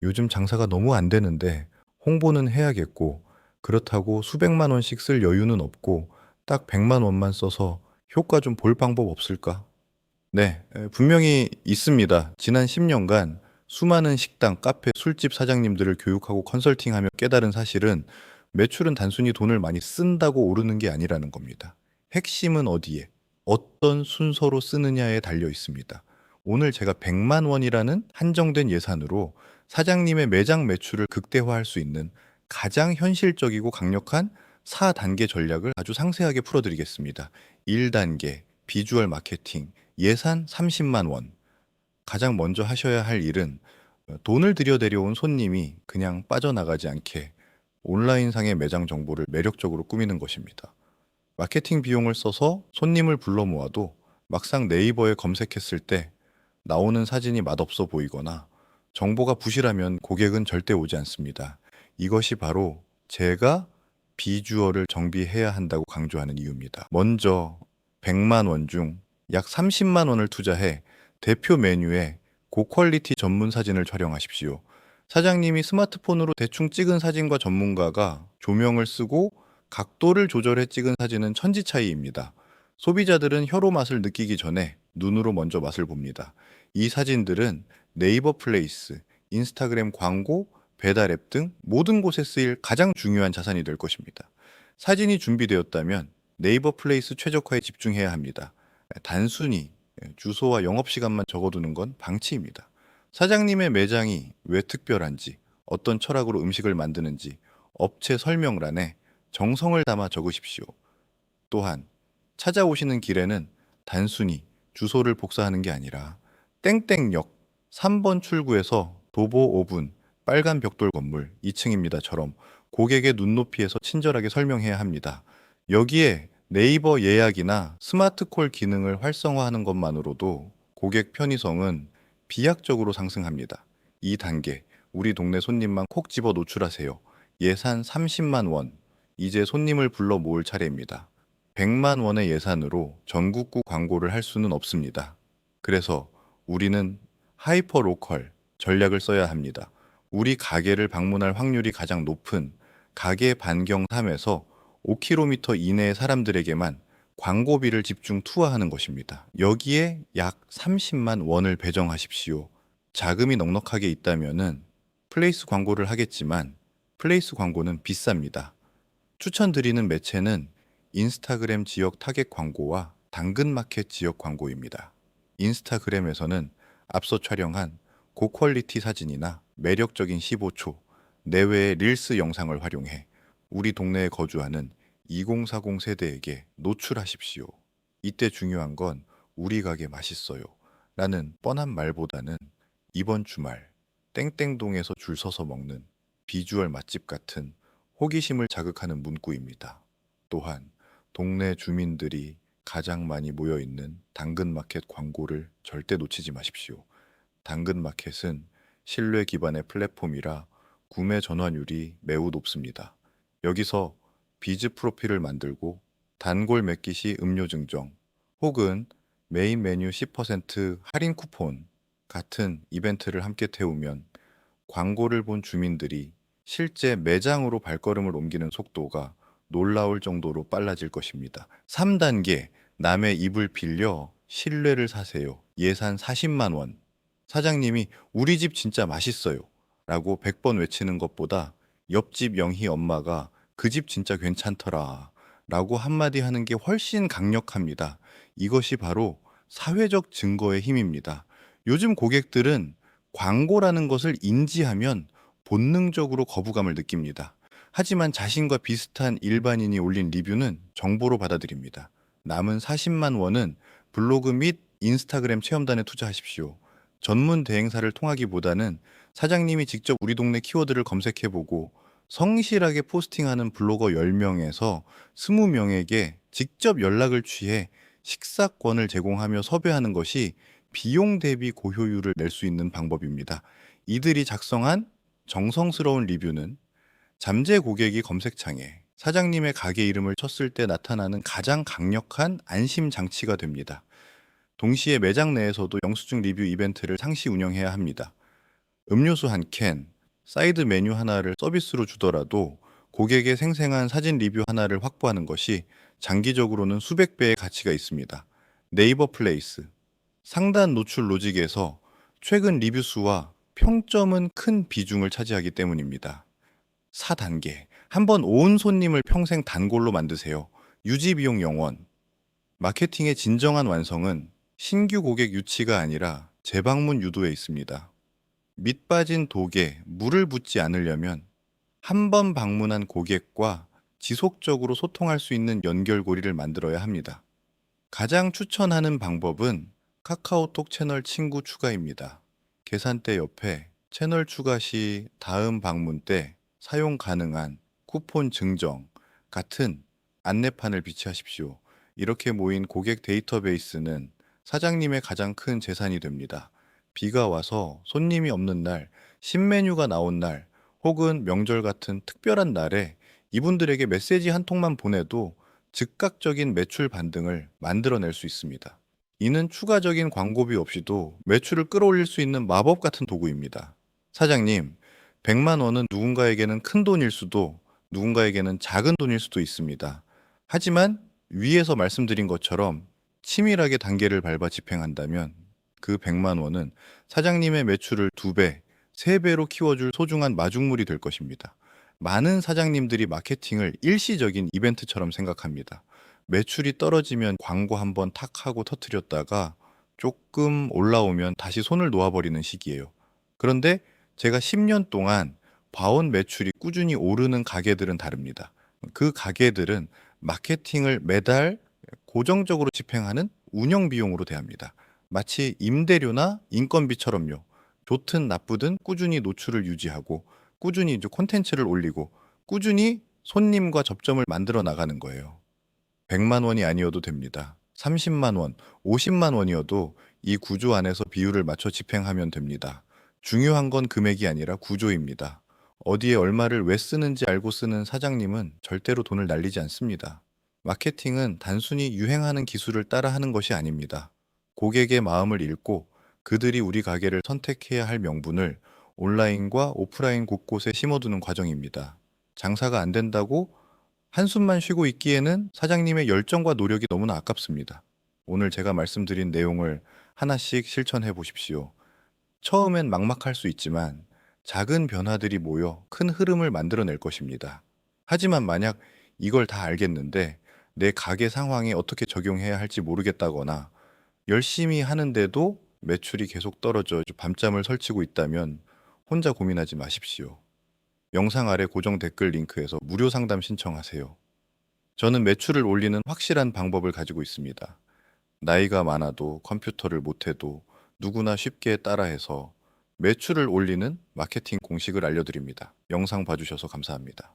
요즘 장사가 너무 안 되는데 홍보는 해야겠고, 그렇다고 수백만 원씩 쓸 여유는 없고 딱 100만 원만 써서 효과 좀 볼 방법 없을까? 네, 분명히 있습니다. 지난 10년간 수많은 식당, 카페, 술집 사장님들을 교육하고 컨설팅하며 깨달은 사실은 매출은 단순히 돈을 많이 쓴다고 오르는 게 아니라는 겁니다. 핵심은 어디에, 어떤 순서로 쓰느냐에 달려 있습니다. 오늘 제가 100만 원이라는 한정된 예산으로 사장님의 매장 매출을 극대화할 수 있는 가장 현실적이고 강력한 4단계 전략을 아주 상세하게 풀어드리겠습니다. 1단계, 비주얼 마케팅, 예산 30만 원. 가장 먼저 하셔야 할 일은 돈을 들여 데려온 손님이 그냥 빠져나가지 않게 온라인상의 매장 정보를 매력적으로 꾸미는 것입니다. 마케팅 비용을 써서 손님을 불러 모아도 막상 네이버에 검색했을 때 나오는 사진이 맛없어 보이거나 정보가 부실하면 고객은 절대 오지 않습니다. 이것이 바로 제가 비주얼을 정비해야 한다고 강조하는 이유입니다. 먼저 100만 원 중 약 30만 원을 투자해 대표 메뉴에 고퀄리티 전문 사진을 촬영하십시오. 사장님이 스마트폰으로 대충 찍은 사진과 전문가가 조명을 쓰고 각도를 조절해 찍은 사진은 천지 차이입니다. 소비자들은 혀로 맛을 느끼기 전에 눈으로 먼저 맛을 봅니다. 이 사진들은 네이버 플레이스, 인스타그램 광고, 배달 앱 등 모든 곳에 쓰일 가장 중요한 자산이 될 것입니다. 사진이 준비되었다면 네이버 플레이스 최적화에 집중해야 합니다. 단순히 주소와 영업시간만 적어두는 건 방치입니다. 사장님의 매장이 왜 특별한지, 어떤 철학으로 음식을 만드는지 업체 설명란에 정성을 담아 적으십시오. 또한 찾아오시는 길에는 단순히 주소를 복사하는 게 아니라 땡땡역 3번 출구에서 도보 5분 빨간 벽돌 건물 2층입니다처럼 고객의 눈높이에서 친절하게 설명해야 합니다. 여기에 네이버 예약이나 스마트콜 기능을 활성화하는 것만으로도 고객 편의성은 비약적으로 상승합니다. 이 단계, 우리 동네 손님만 콕 집어 노출하세요. 예산 30만 원. 이제 손님을 불러 모을 차례입니다. 100만 원의 예산으로 전국구 광고를 할 수는 없습니다. 그래서 우리는 하이퍼 로컬 전략을 써야 합니다. 우리 가게를 방문할 확률이 가장 높은 가게 반경 3에서 5km 이내의 사람들에게만 광고비를 집중 투하하는 것입니다. 여기에 약 30만 원을 배정하십시오. 자금이 넉넉하게 있다면은 플레이스 광고를 하겠지만 플레이스 광고는 비쌉니다. 추천드리는 매체는 인스타그램 지역 타겟 광고와 당근마켓 지역 광고입니다. 인스타그램에서는 앞서 촬영한 고퀄리티 사진이나 매력적인 15초 내외의 릴스 영상을 활용해 우리 동네에 거주하는 2040 세대에게 노출하십시오. 이때 중요한 건 우리 가게 맛있어요 라는 뻔한 말보다는 이번 주말 땡땡동에서 줄 서서 먹는 비주얼 맛집 같은 호기심을 자극하는 문구입니다. 또한 동네 주민들이 가장 많이 모여 있는 당근마켓 광고를 절대 놓치지 마십시오. 당근마켓은 신뢰 기반의 플랫폼이라 구매 전환율이 매우 높습니다. 여기서 비즈 프로필을 만들고 단골 맺기 시 음료 증정 혹은 메인 메뉴 10% 할인 쿠폰 같은 이벤트를 함께 태우면 광고를 본 주민들이 실제 매장으로 발걸음을 옮기는 속도가 놀라울 정도로 빨라질 것입니다. 3단계, 남의 입을 빌려 신뢰를 사세요. 예산 40만 원. 사장님이 우리 집 진짜 맛있어요. 라고 100번 외치는 것보다 옆집 영희 엄마가 그 집 진짜 괜찮더라. 라고 한마디 하는 게 훨씬 강력합니다. 이것이 바로 사회적 증거의 힘입니다. 요즘 고객들은 광고라는 것을 인지하면 본능적으로 거부감을 느낍니다. 하지만 자신과 비슷한 일반인이 올린 리뷰는 정보로 받아들입니다. 남은 40만 원은 블로그 및 인스타그램 체험단에 투자하십시오. 전문 대행사를 통하기보다는 사장님이 직접 우리 동네 키워드를 검색해보고 성실하게 포스팅하는 블로거 10명에서 20명에게 직접 연락을 취해 식사권을 제공하며 섭외하는 것이 비용 대비 고효율을 낼 수 있는 방법입니다. 이들이 작성한 정성스러운 리뷰는 잠재 고객이 검색창에 사장님의 가게 이름을 쳤을 때 나타나는 가장 강력한 안심 장치가 됩니다. 동시에 매장 내에서도 영수증 리뷰 이벤트를 상시 운영해야 합니다. 음료수 한 캔, 사이드 메뉴 하나를 서비스로 주더라도 고객의 생생한 사진 리뷰 하나를 확보하는 것이 장기적으로는 수백 배의 가치가 있습니다. 네이버 플레이스. 상단 노출 로직에서 최근 리뷰 수와 평점은 큰 비중을 차지하기 때문입니다. 4단계. 한번 온 손님을 평생 단골로 만드세요. 유지 비용 영원. 마케팅의 진정한 완성은 신규 고객 유치가 아니라 재방문 유도에 있습니다. 밑 빠진 독에 물을 붓지 않으려면 한 번 방문한 고객과 지속적으로 소통할 수 있는 연결고리를 만들어야 합니다. 가장 추천하는 방법은 카카오톡 채널 친구 추가입니다. 계산대 옆에 채널 추가 시 다음 방문 때 사용 가능한 쿠폰 증정 같은 안내판을 비치하십시오. 이렇게 모인 고객 데이터베이스는 사장님의 가장 큰 재산이 됩니다. 비가 와서 손님이 없는 날, 신메뉴가 나온 날, 혹은 명절 같은 특별한 날에 이분들에게 메시지 한 통만 보내도 즉각적인 매출 반등을 만들어낼 수 있습니다. 이는 추가적인 광고비 없이도 매출을 끌어올릴 수 있는 마법 같은 도구입니다. 사장님, 100만 원은 누군가에게는 큰 돈일 수도 누군가에게는 작은 돈일 수도 있습니다. 하지만 위에서 말씀드린 것처럼 치밀하게 단계를 밟아 집행한다면 그 100만 원은 사장님의 매출을 2배, 3배로 키워줄 소중한 마중물이 될 것입니다. 많은 사장님들이 마케팅을 일시적인 이벤트처럼 생각합니다. 매출이 떨어지면 광고 한번 탁 하고 터트렸다가 조금 올라오면 다시 손을 놓아버리는 시기예요. 그런데 제가 10년 동안 봐온 매출이 꾸준히 오르는 가게들은 다릅니다. 그 가게들은 마케팅을 매달 고정적으로 집행하는 운영 비용으로 대합니다. 마치 임대료나 인건비처럼요. 좋든 나쁘든 꾸준히 노출을 유지하고 꾸준히 이제 콘텐츠를 올리고 꾸준히 손님과 접점을 만들어 나가는 거예요. 100만 원이 아니어도 됩니다. 30만 원, 50만 원이어도 이 구조 안에서 비율을 맞춰 집행하면 됩니다. 중요한 건 금액이 아니라 구조입니다. 어디에 얼마를 왜 쓰는지 알고 쓰는 사장님은 절대로 돈을 날리지 않습니다. 마케팅은 단순히 유행하는 기술을 따라하는 것이 아닙니다. 고객의 마음을 읽고 그들이 우리 가게를 선택해야 할 명분을 온라인과 오프라인 곳곳에 심어두는 과정입니다. 장사가 안 된다고 한숨만 쉬고 있기에는 사장님의 열정과 노력이 너무나 아깝습니다. 오늘 제가 말씀드린 내용을 하나씩 실천해 보십시오. 처음엔 막막할 수 있지만 작은 변화들이 모여 큰 흐름을 만들어낼 것입니다. 하지만 만약 이걸 다 알겠는데 내 가게 상황에 어떻게 적용해야 할지 모르겠다거나 열심히 하는데도 매출이 계속 떨어져 밤잠을 설치고 있다면 혼자 고민하지 마십시오. 영상 아래 고정 댓글 링크에서 무료 상담 신청하세요. 저는 매출을 올리는 확실한 방법을 가지고 있습니다. 나이가 많아도 컴퓨터를 못해도 누구나 쉽게 따라해서 매출을 올리는 마케팅 공식을 알려드립니다. 영상 봐주셔서 감사합니다.